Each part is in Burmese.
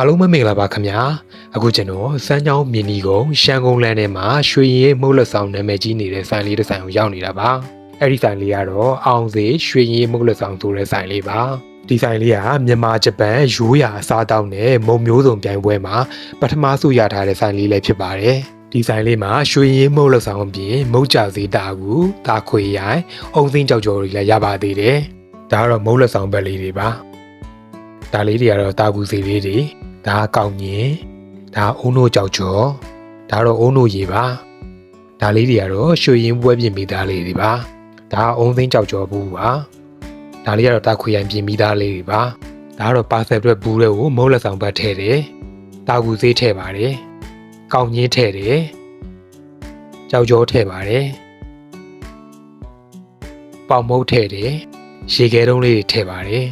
အားလုံးပဲမင်္ဂလာပါခင်ဗျာအခုကျွန်တော်စမ်းချောင်းမြင်းဒီကုန်းရှမ်းကုန်းလမ်းထဲမှာရွှေရင်မှုတ်လက်ဆောင်နာမည်ကြီးနေတဲ့ဆိုင်လေးတစ်ဆိုင်ကိုရောက်နေတာပါအဲ့ဒီဆိုင်လေးကတော့အောင်စေရွှေရင်မှုတ်လက်ဆောင်ဆိုတဲ့ဆိုင်လေးပါဒီဆိုင်လေးကမြန်မာဂျပန်ရိုးရာအစားအသောက်နဲ့မုံမျိုးစုံပြိုင်ပွဲမှာပထမဆုံးရထားတဲ့ဆိုင်လေးလည်းဖြစ်ပါတယ်ဒီဆိုင်လေးမှာရွှေရင်မှုတ်လက်ဆောင်အပြင်မုတ်ကြစေးတာကူတာခွေရိုင်အုံစင်းကြောက်ကြော်တွေလည်းရပါသေးတယ်ဒါကတော့မုတ်လက်ဆောင်ဘက်လေးတွေပါဒါလေးတွေကတော့တာကူစီလေးတွေဒါကောင်းညင်ဒါအုံးတို့ကြောက်ကျော်ဒါတော့အုံးတို့ရေပါဒါလေးတွေကတော့ရွှေရင်ပွဲပြင်မိသားလေးတွေပါဒါအုံးသိန်းကြောက်ကျော်ဘူးပါဒါလေးကတော့တာခွေရိုင်ပြင်မိသားလေးတွေပါဒါကတော့ပါဆယ်အတွက်ဘူးတွေကိုမုတ်လက်ဆောင်ဘက်ထည့်တယ်တာကူစေးထည့်ပါတယ်ကောင်းညင်ထည့်တယ်ကြောက်ကျော်ထည့်ပါတယ်ပေါင်မုတ်ထည့်တယ်ရေခဲတုံးလေးတွေထည့်ပါတယ်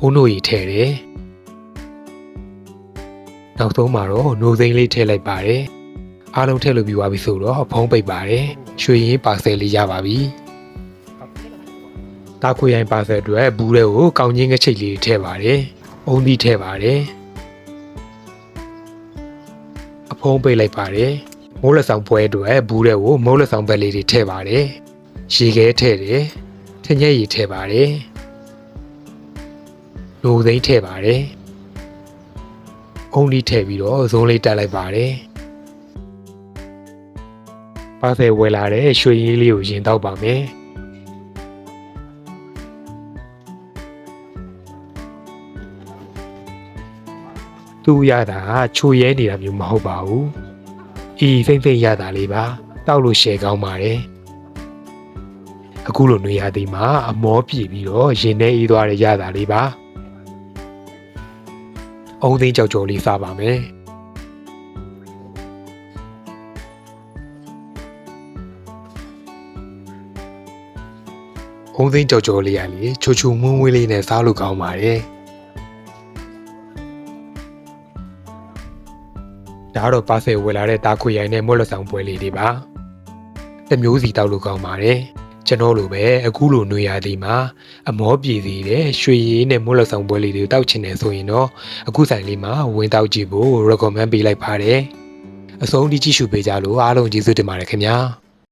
အုံးတို့ရေထည့်တယ်နောက်ဆုံးမှာတော့နိုးစိမ်းလေးထည့်လိုက်ပါတယ်အားလုံးထည့်လို့ပြီးသွားပြီဆိုတော့ဖုံးပိတ်ပါတယ်ရွှေရင်ပါဆယ်လေးရပါပြီတာခွေရိုင်ပါဆယ်အတွက်ဘူးတွေကိုကောင်းချင်းငချိတ်လေးထည့်ပါတယ်အုံးသီးထည့်ပါတယ်အဖုံးပိတ်လိုက်ပါတယ်မိုးလက်ဆောင်ပွဲအတွက်ဘူးတွေကိုမိုးလက်ဆောင်ဘက်လေးတွေထည့်ပါတယ်ရေခဲထည့်တယ်ထင်းညက်ရည်ထည့်ပါတယ်နိုးစိမ်းထည့်ပါတယ်အုံးလေးထည့်ပြီးတော့ဇုံးလေးတက်လိုက်ပါတယ်ပါဆယ်ဝယ်လာတဲ့ရွှေရည်လေးကိုရင်တောက်ပါမယ်သူရတာချိုရဲနေတာမျိုးမဟုတ်ပါဘူးအီဖိမ့်ဖိမ့်ရတာလေးပါတောက်လို့ရှယ်ကောင်းပါတယ်အခုလိုနေရာဒီမှာအမောပြည့်ပြီးတော့ရင်ထဲအေးသွားတဲ့ရတာလေးပါအုံးသိန်းကြောက်ကြော်လေးစားပါမယ်အုံးသိန်းကြောက်ကြော်လေးရလေချိုချိုမွန်းမွေးလေးနဲ့စားလို့ကောင်းပါတယ်ဒါတော့ပါဆယ်ဝယ်လာတဲ့တာခွေရိုင်နဲ့မွက်လက်ဆောင်ပွဲလေးတွေပါတစ်မျိုးစီတောက်လို့ကောင်းပါတယ်ကျွန်တော်လိုပဲအခုလိုနေရာဒီမှာအမောပြေစီတဲ့ရွှေရည်နဲ့မွတ်လက်ဆောင်ပွဲလေးတွေတောက်ချင်တယ်ဆိုရင်တော့အခုဆိုင်လေးမှာဝင်တောက်ကြည့်ဖို့ recommend ပေးလိုက်ပါတယ်အဆုံးထိကြည့်ရှုပေးကြလို့အားလုံးကျေးဇူးတင်ပါတယ်ခင်ဗျာ